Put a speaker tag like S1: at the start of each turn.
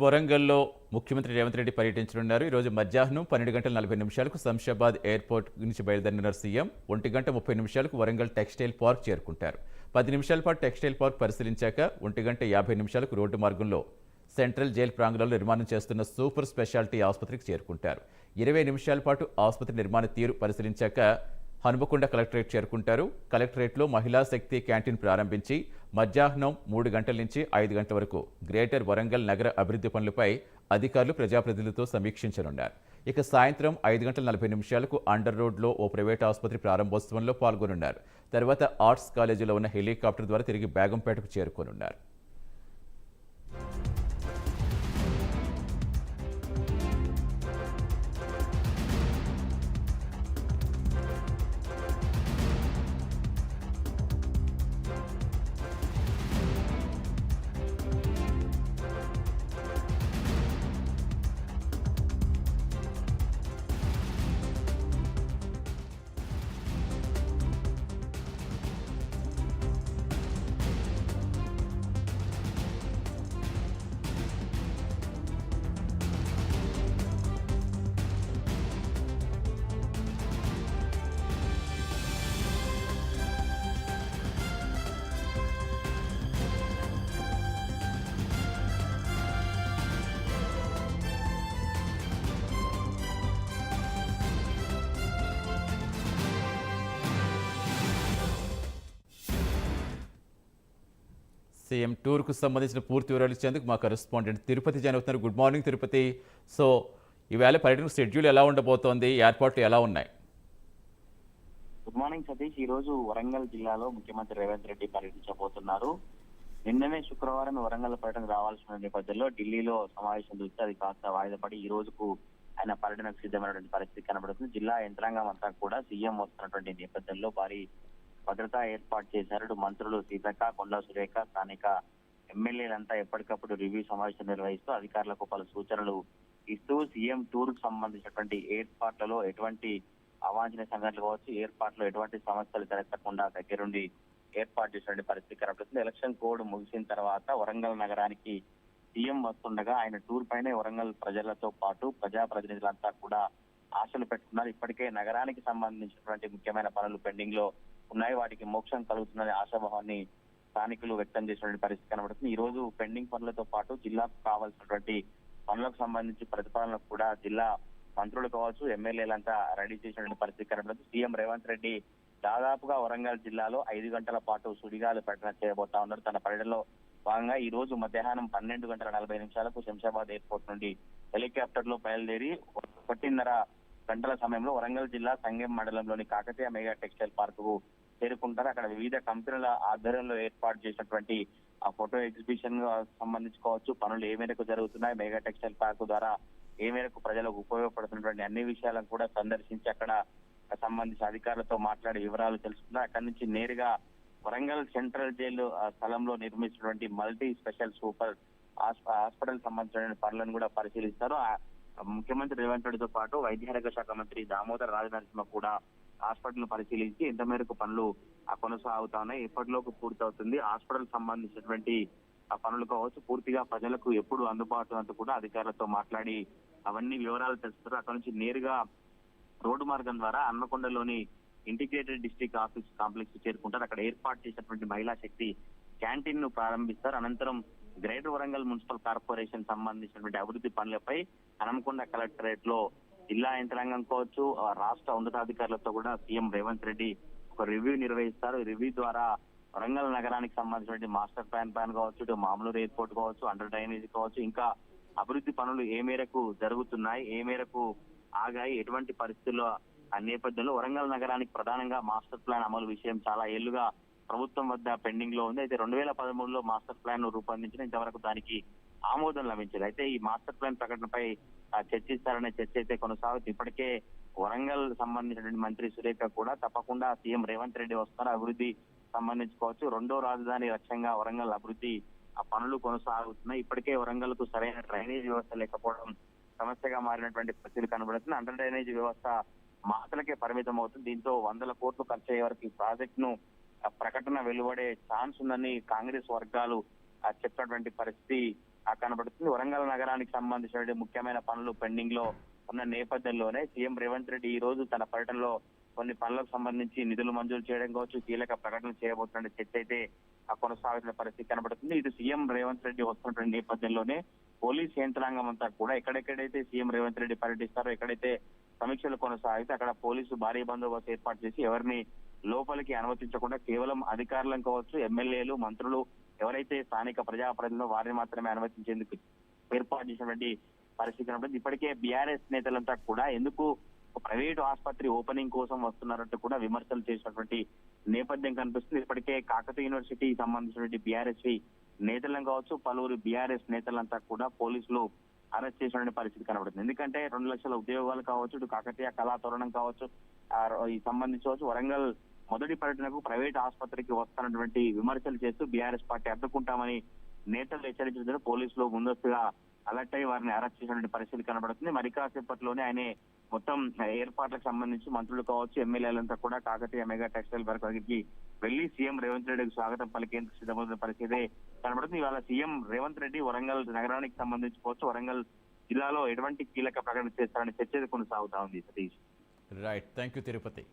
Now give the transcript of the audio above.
S1: వరంగల్లో ముఖ్యమంత్రి రేవంత్ రెడ్డి పర్యటించనున్నారు. ఈరోజు మధ్యాహ్నం 12:40 శంషాబాద్ ఎయిర్పోర్ట్ నుంచి బయలుదేరిన సీఎం 1:30 వరంగల్ టెక్స్టైల్ పార్క్ చేరుకుంటారు. 10 నిమిషాల పాటు టెక్స్టైల్ పార్క్ పరిశీలించాక 1:50 రోడ్డు మార్గంలో సెంట్రల్ జైలు ప్రాంగణంలో నిర్మాణం చేస్తున్న సూపర్ స్పెషాలిటీ ఆసుపత్రికి చేరుకుంటారు. 20 నిమిషాల పాటు ఆసుపత్రి నిర్మాణ తీరు పరిశీలించాక హనుమకొండ కలెక్టరేట్ చేరుకుంటారు. కలెక్టరేట్లో మహిళా శక్తి క్యాంటీన్ ప్రారంభించి మధ్యాహ్నం 3 గంటల నుంచి 5 గంటల వరకు గ్రేటర్ వరంగల్ నగర అభివృద్ధి పనులపై అధికారులు ప్రజాప్రతినిధులతో సమీక్షించనున్నారు. ఇక సాయంత్రం 5:40 అండర్ రోడ్లో ఓ ప్రైవేట్ ఆసుపత్రి ప్రారంభోత్సవంలో పాల్గొనున్నారు. తర్వాత ఆర్ట్స్ కాలేజీలో ఉన్న హెలికాప్టర్ ద్వారా తిరిగి బేగంపేటకు చేరుకోనున్నారు. సీఎం టూర్కు సంబంధించిన పూర్తి వివరాలు ఇచ్చేందుకు మా కరెస్పాండెంట్ తిరుపతి జాయిన్ అవుతున్నారు. Good morning Tirupati. సో ఈవేళ పర్యటన షెడ్యూల్ ఎలా ఉండబోతోంది, ఏర్పాట్లు ఎలా ఉన్నాయి?
S2: Good morning Satish. ఈ రోజు వరంగల్ జిల్లాలో ముఖ్యమంత్రి రేవంత్ రెడ్డి పర్యటించబోతున్నారు. నిన్ననే శుక్రవారం వరంగల్ పర్యటన రావాల్సిన నేపథ్యంలో ఢిల్లీలో సమావేశం చూస్తే అది కాస్త వాయిదా పడి ఈ రోజుకు ఆయన పర్యటనకు సిద్ధమైనటువంటి పరిస్థితి కనబడుతుంది. జిల్లా యంత్రాంగం అంతా కూడా సీఎం వస్తున్నటువంటి నేపథ్యంలో భారీ భద్రతా ఏర్పాటు చేశారు. ఇటు మంత్రులు సీతక్క, కొండా సురేఖ, స్థానిక ఎమ్మెల్యేలంతా ఎప్పటికప్పుడు రివ్యూ సమావేశం నిర్వహిస్తూ అధికారులకు పలు సూచనలు ఇస్తూ సీఎం టూర్ కు సంబంధించినటువంటి ఏర్పాట్లలో ఎటువంటి అవాంఛనీయ సంఘటనలు కావచ్చు, ఏర్పాట్లో ఎటువంటి సమస్యలు తలెత్తకుండా దగ్గరుండి ఏర్పాటు చేసినటువంటి పరిస్థితి కనబడుతుంది. ఎలక్షన్ కోడ్ ముగిసిన తర్వాత వరంగల్ నగరానికి సీఎం వస్తుండగా ఆయన టూర్ పైనే వరంగల్ ప్రజలతో పాటు ప్రజాప్రతినిధులంతా కూడా ఆశలు పెట్టుకున్నారు. ఇప్పటికే నగరానికి సంబంధించినటువంటి ముఖ్యమైన పనులు పెండింగ్ లో ఉన్నాయి, వాటికి మోక్షం కలుగుతుందనే ఆశాభావాన్ని స్థానికులు వ్యక్తం చేసినటువంటి పరిస్థితి కనబడుతుంది. ఈ రోజు పెండింగ్ పనులతో పాటు జిల్లాకు కావాల్సినటువంటి పనులకు సంబంధించి ప్రతిపాదనలకు కూడా జిల్లా మంత్రులు కావచ్చు, ఎమ్మెల్యేలంతా రెడీ చేసినటువంటి పరిస్థితి కనబడుతుంది. సీఎం రేవంత్ రెడ్డి దాదాపుగా వరంగల్ జిల్లాలో 5 గంటల పాటు సుడిగాలు పర్యటన చేయబోతా ఉన్నారు. తన పర్యటనలో భాగంగా ఈ రోజు మధ్యాహ్నం 12:40 శంషాబాద్ ఎయిర్పోర్ట్ నుండి హెలికాప్టర్ లో బయలుదేరి 1:30 గంటల సమయంలో వరంగల్ జిల్లా సంగెం మండలంలోని కాకతీయ మెగా టెక్స్టైల్ పార్క్ కు చేరుకుంటారు. అక్కడ వివిధ కంపెనీల ఆధ్వర్యంలో ఏర్పాటు చేసినటువంటి ఆ ఫోటో ఎగ్జిబిషన్ సంబంధించుకోవచ్చు, పనులు ఏ మేరకు జరుగుతున్నాయి, మెగా టెక్స్టైల్ పార్క్ ద్వారా ఏ మేరకు ప్రజలకు ఉపయోగపడుతున్నటువంటి అన్ని విషయాలను కూడా సందర్శించి అక్కడ సంబంధించిన అధికారులతో మాట్లాడి వివరాలు తెలుసుకున్నారు. అక్కడి నుంచి నేరుగా వరంగల్ సెంట్రల్ జైలు స్థలంలో నిర్మించినటువంటి మల్టీ స్పెషల్ సూపర్ హాస్పిటల్ సంబంధించిన పనులను కూడా పరిశీలిస్తారు. ముఖ్యమంత్రి రేవంత్ రెడ్డితో పాటు వైద్యారోగ్య శాఖ మంత్రి దామోదర్ రాజనరసింహ కూడా హాస్పిటల్ పరిశీలించి ఎంత మేరకు పనులు కొనసాగుతా ఉన్నాయి, ఎప్పటిలోకి పూర్తవుతుంది, హాస్పిటల్ సంబంధించినటువంటి ఆ పనులు కావచ్చు పూర్తిగా ప్రజలకు ఎప్పుడు అందుబాటు అంటూ కూడా అధికారులతో మాట్లాడి అవన్నీ వివరాలు తెలుస్తారు. అక్కడ నుంచి నేరుగా రోడ్డు మార్గం ద్వారా హన్మకొండలోని ఇంటిగ్రేటెడ్ డిస్ట్రిక్ట్ ఆఫీస్ కాంప్లెక్స్ చేరుకుంటారు. అక్కడ ఏర్పాటు చేసినటువంటి మహిళా శక్తి క్యాంటీన్ ను ప్రారంభిస్తారు. అనంతరం గ్రేటర్ వరంగల్ మున్సిపల్ కార్పొరేషన్ సంబంధించినటువంటి అభివృద్ధి పనులపై హనుమకొండ కలెక్టరేట్ లో జిల్లా యంత్రాంగం కావచ్చు, రాష్ట్ర ఉన్నతాధికారులతో కూడా సీఎం రేవంత్ రెడ్డి ఒక రివ్యూ నిర్వహిస్తారు. రివ్యూ ద్వారా వరంగల్ నగరానికి సంబంధించినటువంటి మాస్టర్ ప్లాన్ కావచ్చు, ఇటు మామూలు ఎయిర్పోర్ట్ కావచ్చు, అండర్ డ్రైనేజ్ కావచ్చు, ఇంకా అభివృద్ధి పనులు ఏ మేరకు జరుగుతున్నాయి, ఏ మేరకు ఆగాయి, ఎటువంటి పరిస్థితుల్లో ఆ నేపథ్యంలో వరంగల్ నగరానికి ప్రధానంగా మాస్టర్ ప్లాన్ అమలు విషయం చాలా ఏళ్లుగా ప్రభుత్వం వద్ద పెండింగ్ లో ఉంది. అయితే 2013లో మాస్టర్ ప్లాన్ రూపొందించిన ఇంతవరకు దానికి ఆమోదం లభించలేదు. అయితే ఈ మాస్టర్ ప్లాన్ ప్రకటనపై చర్చిస్తారనే చర్చ అయితే కొనసాగుతుంది. ఇప్పటికే వరంగల్ సంబంధించినటువంటి మంత్రి సురేఖ కూడా తప్పకుండా సీఎం రేవంత్ రెడ్డి వస్తారు, అభివృద్ధి సంబంధించుకోవచ్చు, రెండో రాజధాని లక్ష్యంగా వరంగల్ అభివృద్ధి ఆ పనులు కొనసాగుతున్నాయి. ఇప్పటికే వరంగల్ కు సరైన డ్రైనేజ్ వ్యవస్థ లేకపోవడం సమస్యగా మారినటువంటి పరిస్థితులు కనబడుతుంది. అండర్ డ్రైనేజ్ వ్యవస్థ మాటలకే పరిమితం అవుతుంది. దీంతో 100 కోట్లు ఖర్చు అయ్యే వరకు ఈ ప్రాజెక్ట్ ను ప్రకటన వెలువడే ఛాన్స్ ఉందని కాంగ్రెస్ వర్గాలు చెప్పినటువంటి పరిస్థితి కనబడుతుంది. వరంగల్ నగరానికి సంబంధించిన ముఖ్యమైన పనులు పెండింగ్ లో ఉన్న నేపథ్యంలోనే సీఎం రేవంత్ రెడ్డి ఈ రోజు తన పర్యటనలో కొన్ని పనులకు సంబంధించి నిధులు మంజూరు చేయడం కావచ్చు, కీలక ప్రకటనలు చేయబోతున్న చర్చ అయితే కొనసాగుతున్న పరిస్థితి కనబడుతుంది. ఇటు సీఎం రేవంత్ రెడ్డి వస్తున్నటువంటి నేపథ్యంలోనే పోలీస్ యంత్రాంగం అంతా కూడా ఎక్కడెక్కడైతే సీఎం రేవంత్ రెడ్డి పర్యటిస్తారో, ఎక్కడైతే సమీక్షలు కొనసాగితే అక్కడ పోలీసు భారీ బందోబస్తు ఏర్పాటు చేసి ఎవరిని లోపలికి అనుమతించకుండా కేవలం అధికారులను కావచ్చు, ఎమ్మెల్యేలు, మంత్రులు ఎవరైతే స్థానిక ప్రజాప్రతినిధులు వారిని మాత్రమే అనుమతించేందుకు ఏర్పాటు చేసినటువంటి పరిస్థితి కనబడుతుంది. ఇప్పటికే బీఆర్ఎస్ నేతలంతా కూడా ఎందుకు ప్రైవేటు ఆసుపత్రి ఓపెనింగ్ కోసం వస్తున్నారంటూ కూడా విమర్శలు చేసినటువంటి నేపథ్యం కనిపిస్తుంది. ఇప్పటికే కాకతీయ యూనివర్సిటీ సంబంధించినటువంటి బీఆర్ఎస్ నేతలను కావచ్చు, పలువురు బీఆర్ఎస్ నేతలంతా కూడా పోలీసులు అరెస్ట్ చేసినటువంటి పరిస్థితి కనబడుతుంది. ఎందుకంటే 2 లక్షల ఉద్యోగాలు కావచ్చు, ఇటు కాకతీయ కళాతోరణం కావచ్చు, ఈ సంబంధించవచ్చు వరంగల్ మొదటి పర్యటనకు ప్రైవేట్ ఆసుపత్రికి వస్తున్నటువంటి విమర్శలు చేస్తూ బీఆర్ఎస్ పార్టీ అడ్డుకుంటామని నేతలు హెచ్చరించడంతో పోలీసులు ముందస్తుగా అలర్ట్ అయ్యి వారిని అరెస్ట్ చేసినటువంటి పరిస్థితి కనబడుతుంది. మరి కాసేపట్లోనే ఆయన మొత్తం ఏర్పాట్లకు సంబంధించి మంత్రులు కావచ్చు, ఎమ్మెల్యేలంతా కూడా కాకతీయ మెగా టెక్స్టైల్ పార్క్ దగ్గరికి వెళ్లి సీఎం రేవంత్ రెడ్డికి స్వాగతం పలికేందుకు సిద్ధమవుతున్న పరిస్థితి కనబడుతుంది. ఇవాళ సీఎం రేవంత్ రెడ్డి వరంగల్ నగరానికి సంబంధించి వరంగల్ జిల్లాలో ఎటువంటి కీలక ప్రకటన చేస్తారని చర్చ కొనసాగుతా ఉంది. Satish.
S1: Right, thank you Tirupati.